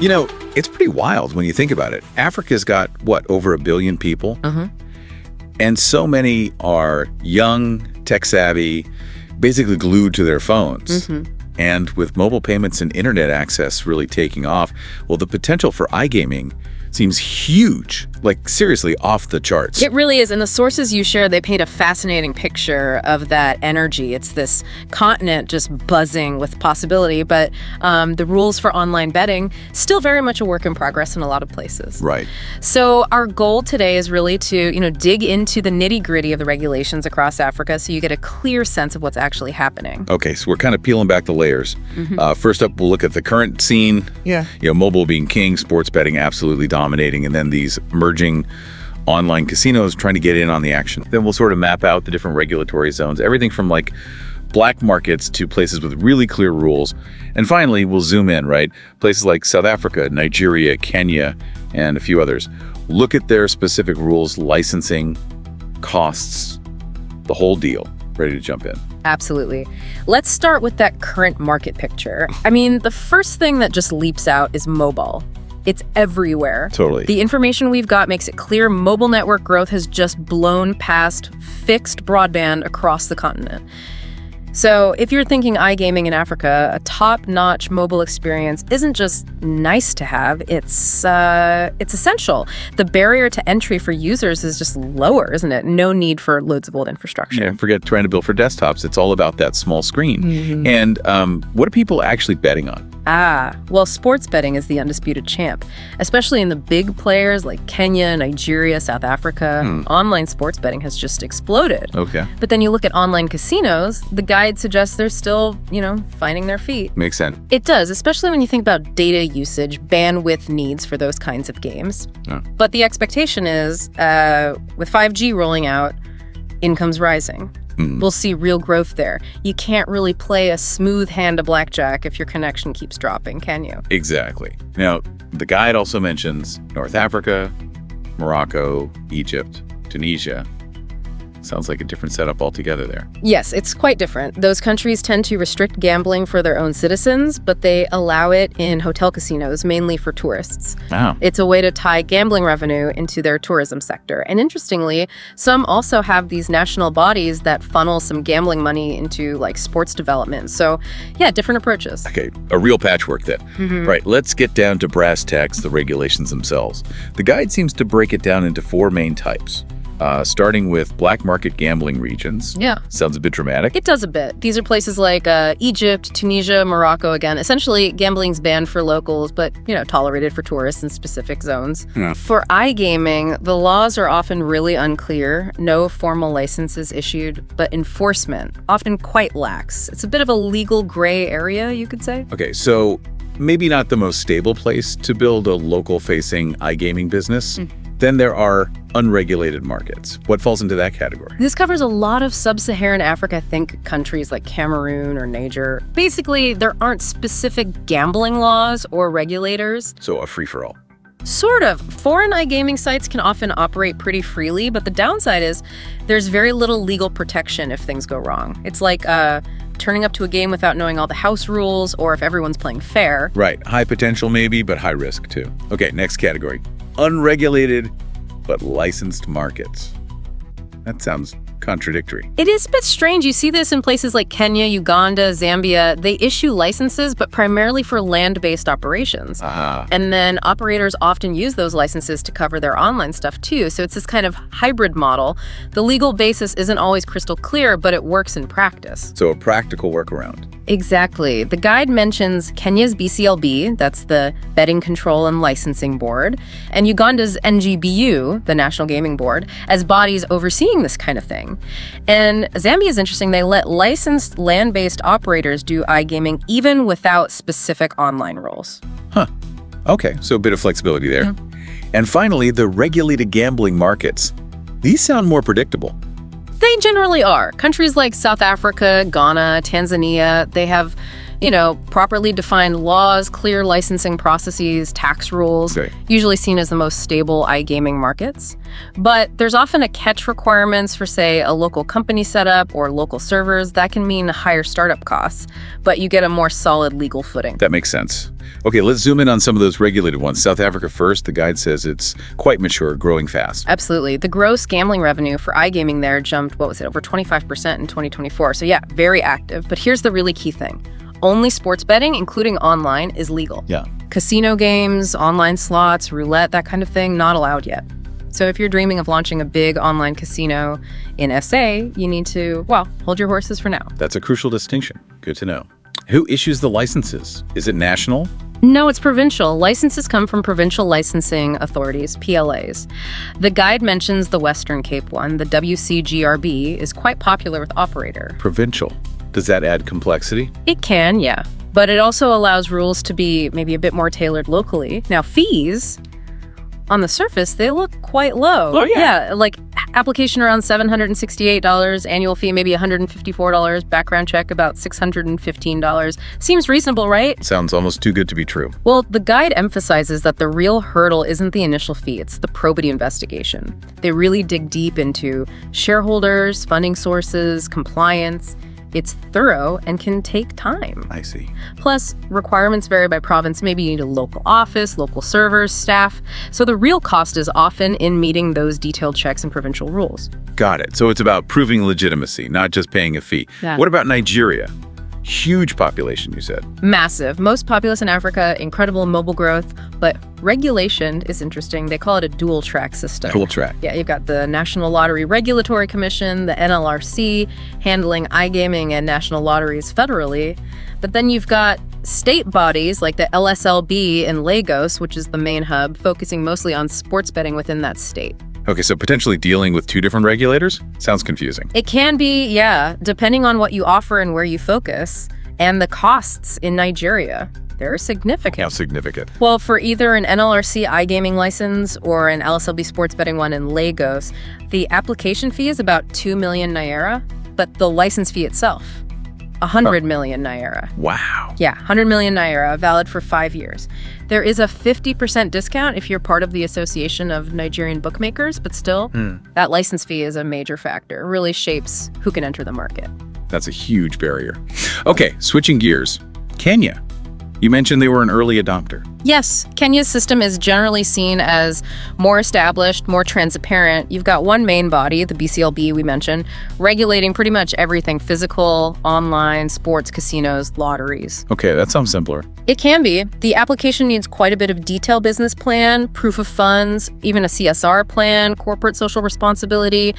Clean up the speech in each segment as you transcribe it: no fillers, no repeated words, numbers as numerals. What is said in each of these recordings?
It's pretty wild when you think about it. Africa's got, what, over 1 billion people? And so many are young, tech-savvy, basically glued to their phones. And with mobile payments and internet access really taking off, well, the potential for iGaming seems huge, like seriously off the charts. It really is. And the sources you share, they paint a fascinating picture of that energy. It's this continent just buzzing with possibility, but the rules for online betting still very much a work in progress in a lot of places. Right. So our goal today is really to, dig into the nitty-gritty of the regulations across Africa so you get a clear sense of what's actually happening. Okay, so we're kind of peeling back the layers. First up, we'll look at the current scene. Yeah. Mobile being king, sports betting absolutely dominating, and then these emerging online casinos trying to get in on the action. Then we'll sort of map out the different regulatory zones, everything from like black markets to places with really clear rules. And finally, we'll zoom in, right? Places like South Africa, Nigeria, Kenya, and a few others. Look at their specific rules, licensing, costs, the whole deal. Ready to jump in? Absolutely. Let's start with that current market picture. I mean, the first thing that just leaps out is mobile. It's everywhere. Totally. The information we've got makes it clear mobile network growth has just blown past fixed broadband across the continent. So if you're thinking iGaming in Africa, a top-notch mobile experience isn't just nice to have, it's essential. The barrier to entry for users is just lower, isn't it? No need for loads of old infrastructure. Yeah, forget trying to build for desktops. It's all about that small screen. And what are people actually betting on? Well, sports betting is the undisputed champ, especially in the big players like Kenya, Nigeria, South Africa. Online sports betting has just exploded. Okay. But then you look at online casinos, the guide suggests they're still, finding their feet. Makes sense. It does, especially when you think about data usage, bandwidth needs for those kinds of games. But the expectation is, with 5G rolling out, income's rising. We'll see real growth there. You can't really play a smooth hand of blackjack if your connection keeps dropping, can you? Exactly. Now, the guide also mentions North Africa, Morocco, Egypt, Tunisia. Sounds like a different setup altogether there. Yes, it's quite different. Those countries tend to restrict gambling for their own citizens, but they allow it in hotel casinos, mainly for tourists. Wow. It's a way to tie gambling revenue into their tourism sector. And interestingly, some also have these national bodies that funnel some gambling money into like sports development. So yeah, different approaches. Okay, a real patchwork then. Right, let's get down to brass tacks, the regulations themselves. The guide seems to break it down into 4 main types. Starting with black market gambling regions. Yeah. Sounds a bit dramatic. It does a bit. These are places like Egypt, Tunisia, Morocco again. Essentially, gambling's banned for locals, but, tolerated for tourists in specific zones. For iGaming, the laws are often really unclear. No formal license is issued, but enforcement, often quite lax. It's a bit of a legal gray area, you could say. Okay, so maybe not the most stable place to build a local-facing iGaming business. Then there are unregulated markets. What falls into that category? This covers a lot of sub-Saharan Africa, think countries like Cameroon or Niger. Basically, there aren't specific gambling laws or regulators. So a free-for-all. Sort of. Foreign iGaming sites can often operate pretty freely, but the downside is there's very little legal protection if things go wrong. It's like turning up to a game without knowing all the house rules or if everyone's playing fair. Right. High potential maybe, but high risk too. Okay, next category. Unregulated but licensed markets. That sounds contradictory. It is a bit strange. You see this in places like Kenya, Uganda, Zambia. They issue licenses, but primarily for land-based operations. And then operators often use those licenses to cover their online stuff too. So it's this kind of hybrid model. The legal basis isn't always crystal clear, but it works in practice. So a practical workaround. Exactly. The guide mentions Kenya's BCLB, that's the Betting Control and Licensing Board, and Uganda's NGBU, the National Gaming Board, as bodies overseeing this kind of thing. And Zambia is interesting. They let licensed land-based operators do iGaming even without specific online rules. Okay, so a bit of flexibility there. And finally, the regulated gambling markets. These sound more predictable. They generally are. Countries like South Africa, Ghana, Tanzania, they have Properly defined laws, clear licensing processes, tax rules, usually seen as the most stable iGaming markets. But there's often a catch requirements for, say, a local company setup or local servers. That can mean higher startup costs, but you get a more solid legal footing. That makes sense. Okay, let's zoom in on some of those regulated ones. South Africa first. The guide says it's quite mature, growing fast. Absolutely. The gross gambling revenue for iGaming there jumped, over 25% in 2024. So yeah, very active. But here's the really key thing. Only sports betting, including online, is legal. Yeah. Casino games, online slots, roulette, that kind of thing, not allowed yet. So if you're dreaming of launching a big online casino in SA, you need to, hold your horses for now. That's a crucial distinction. Good to know. Who issues the licenses? Is it national? No, it's provincial. Licenses come from provincial licensing authorities, PLAs. The guide mentions the Western Cape one. The WCGRB is quite popular with operator. Provincial. Does that add complexity? It can, yeah. But it also allows rules to be maybe a bit more tailored locally. Now, fees, on the surface, they look quite low. Oh, yeah. Like application around $768, annual fee maybe $154, background check about $615. Seems reasonable, right? Sounds almost too good to be true. Well, the guide emphasizes that the real hurdle isn't the initial fee, it's the probity investigation. They really dig deep into shareholders, funding sources, compliance. It's thorough and can take time. I see. Plus, requirements vary by province. Maybe you need a local office, local servers, staff. So the real cost is often in meeting those detailed checks and provincial rules. Got it. So it's about proving legitimacy, not just paying a fee. Yeah. What about Nigeria? Huge population, you said. Massive. Most populous in Africa, incredible mobile growth, but regulation is interesting. They call it a dual track system. Dual track. Yeah, you've got the National Lottery Regulatory Commission, the NLRC, handling iGaming and national lotteries federally. But then you've got state bodies like the LSLB in Lagos, which is the main hub, focusing mostly on sports betting within that state. Okay, so potentially dealing with two different regulators? Sounds confusing. It can be, yeah, depending on what you offer and where you focus, and the costs in Nigeria. They're significant. How significant? Well, for either an NLRC iGaming license or an LSLB sports betting one in Lagos, the application fee is about 2 million naira, but the license fee itself, 100 million naira. Wow. Yeah, 100 million naira, valid for 5 years. There is a 50% discount if you're part of the Association of Nigerian Bookmakers, but still, that license fee is a major factor. It really shapes who can enter the market. That's a huge barrier. Okay, switching gears. Kenya. You mentioned they were an early adopter. Yes, Kenya's system is generally seen as more established, more transparent. You've got one main body, the BCLB we mentioned, regulating pretty much everything physical, online, sports, casinos, lotteries. Okay, that sounds simpler. It can be. The application needs quite a bit of detailed business plan, proof of funds, even a CSR plan, corporate social responsibility.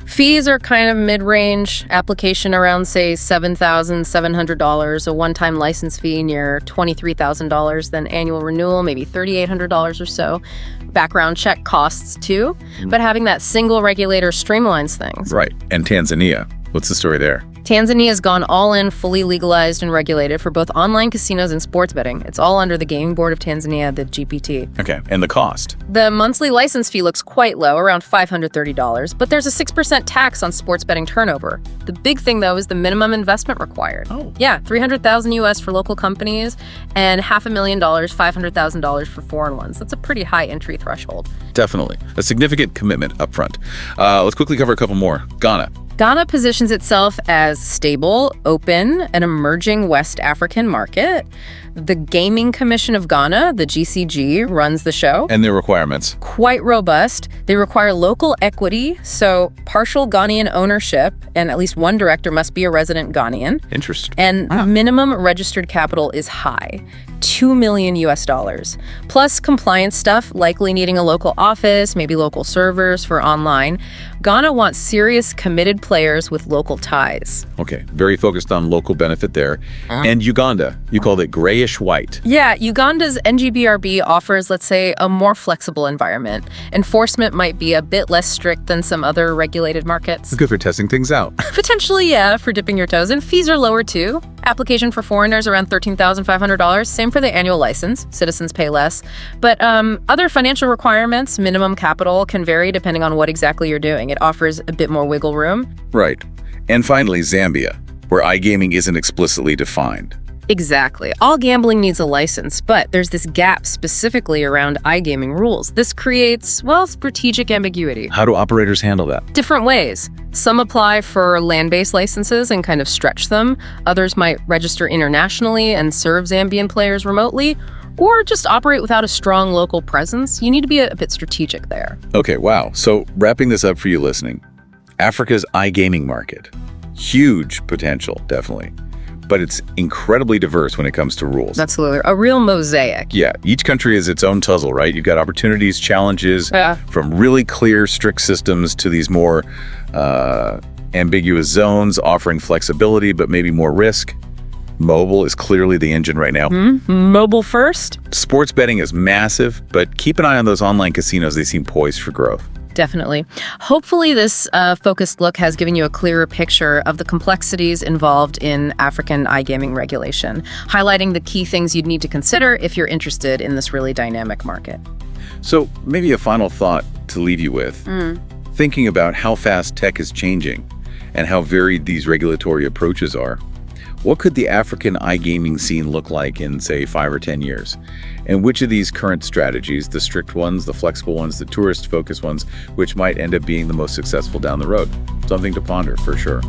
Fees are kind of mid-range. Application around, say, $7,700, a one-time license fee near $23,000, then annual renewal, maybe $3,800 or so. Background check costs too, but having that single regulator streamlines things. Right. And Tanzania. What's the story there? Tanzania's gone all in, fully legalized and regulated for both online casinos and sports betting. It's all under the Gaming Board of Tanzania, the GPT. Okay, and the cost? The monthly license fee looks quite low, around $530, but there's a 6% tax on sports betting turnover. The big thing, though, is the minimum investment required. Oh. Yeah, $300,000 US for local companies and $500,000, $500,000 for foreign ones. That's a pretty high entry threshold. Definitely. A significant commitment up front. Let's quickly cover a couple more. Ghana. Ghana positions itself as stable, open, and emerging West African market. The Gaming Commission of Ghana, the GCG, runs the show. And their requirements? Quite robust. They require local equity, so partial Ghanaian ownership, and at least one director must be a resident Ghanaian. Interesting. And minimum registered capital is high, $2 million US. Plus compliance stuff, likely needing a local office, maybe local servers for online. Ghana wants serious, committed players with local ties. Okay, very focused on local benefit there. And Uganda, you called it grayish white. Yeah, Uganda's NGBRB offers, let's say, a more flexible environment. Enforcement might be a bit less strict than some other regulated markets. Good for testing things out. Potentially, yeah, for dipping your toes. And fees are lower, too. Application for foreigners around $13,500. Same for the annual license. Citizens pay less. But other financial requirements, minimum capital, can vary depending on what exactly you're doing. It offers a bit more wiggle room. Right. And finally, Zambia, where iGaming isn't explicitly defined. Exactly. All gambling needs a license, but there's this gap specifically around iGaming rules. This creates, well, strategic ambiguity. How do operators handle that? Different ways. Some apply for land-based licenses and kind of stretch them. Others might register internationally and serve Zambian players remotely, or just operate without a strong local presence. You need to be a bit strategic there. Okay, wow. So wrapping this up for you listening, Africa's iGaming market, huge potential, definitely. But it's incredibly diverse when it comes to rules. Absolutely. A real mosaic. Yeah, each country is its own puzzle, right? You've got opportunities, challenges, from really clear, strict systems to these more ambiguous zones offering flexibility, but maybe more risk. Mobile is clearly the engine right now. Mobile first? Sports betting is massive, but keep an eye on those online casinos. They seem poised for growth. Definitely. Hopefully this focused look has given you a clearer picture of the complexities involved in African iGaming regulation, highlighting the key things you'd need to consider if you're interested in this really dynamic market. So maybe a final thought to leave you with, thinking about how fast tech is changing and how varied these regulatory approaches are. What could the African iGaming scene look like in, say, 5 or 10 years? And which of these current strategies, the strict ones, the flexible ones, the tourist-focused ones, which might end up being the most successful down the road? Something to ponder, for sure.